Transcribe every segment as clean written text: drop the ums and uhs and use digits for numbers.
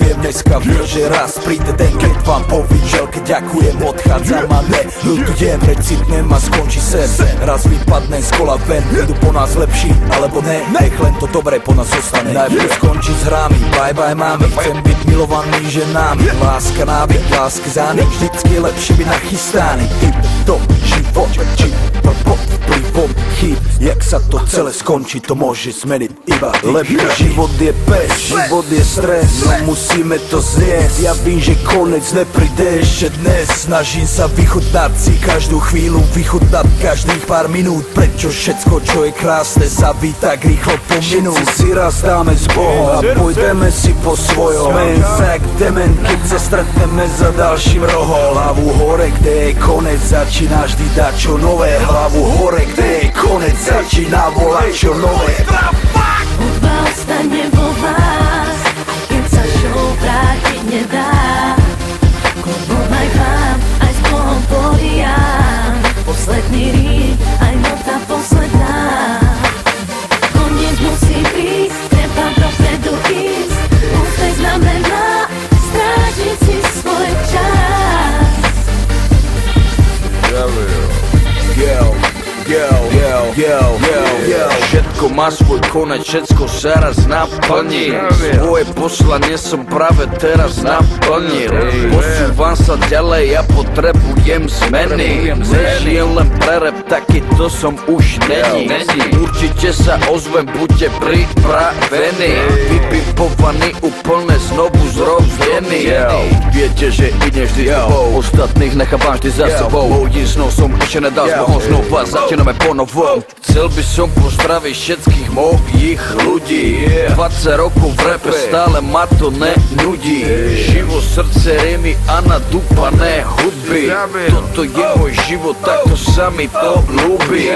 poviem dneska, viem, že raz príde den, keď vám povím želke ďakujem, odchádzam a ne ľutujem, recitnem a skončí sen. Raz vypadnem z kola ven, idú po nás lepší, alebo ne, nech len to dobré po nás zostane. Najprv skončí s hrami, bye bye mami, chcem byť milovaný ženami. Láska návyk, lásky zánik, vždycky je lepšie byť nachystaný. Typ to život, či vplyvom chyb, jak sa to celé skončí, to môže zmeniť iba lepšie. Život je pes, život je stres, no musíme to zjesť. Ja vím, že konec nepríde ešte dnes, snažím sa vychutnať si každú chvíľu, vychutnať každých pár minút. Prečo všetko, čo je krásne, sa ví tak rýchlo pominú. Si raz dáme s Bohom a pôjdeme si po svojom. Smejem sa jak dement, keď sa stretneme za ďalším rohom. Hlavu hore, kde je konec, začína vždy dať čo nové. Hlavu hore, kde je konec, začína volať čo nové. Hudba ostane vo vás, keď sa show vrátiť nedá. Klubom aj vám, aj s Bohom porijám. Posledný rým, aj nota posledná. Koniec musí prísť, treba dopredu ísť. Úspech znamená strážiť si svoj čas. Všetko má svoj konec, všetko sa raz naplní. Svoje poslanie som práve teraz naplnil. Posúvam sa ďalej, ja potrebujem zmeny. Nežijem len pre rap, takýto som už není. Určite sa ozvem, buďte pripravení. Vypipovaný, úplne znovu zrozený. Viete, že ide vždy s tebou, ostatných nechávam vždy za sebou. Mojím snom som ešte nedal s Bohom, znova začíname ponovom. Chcel by som pozdraviť všetkých mojich ľudí. 20 rokov v rape, stále ma to nenudí. Život, srdce, rymy a nadúpané hudby. Toto je môj život, takto sa mi to ľúbi.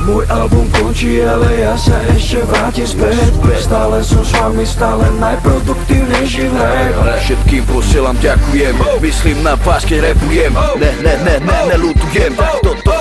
Môj album končí, ale ja sa ešte vrátim späť. Stále som s vami, stále najproduktívnejší v rape. Všetkým posielam ďakujem, myslím na vás, keď rapujem. Neľutujem, toto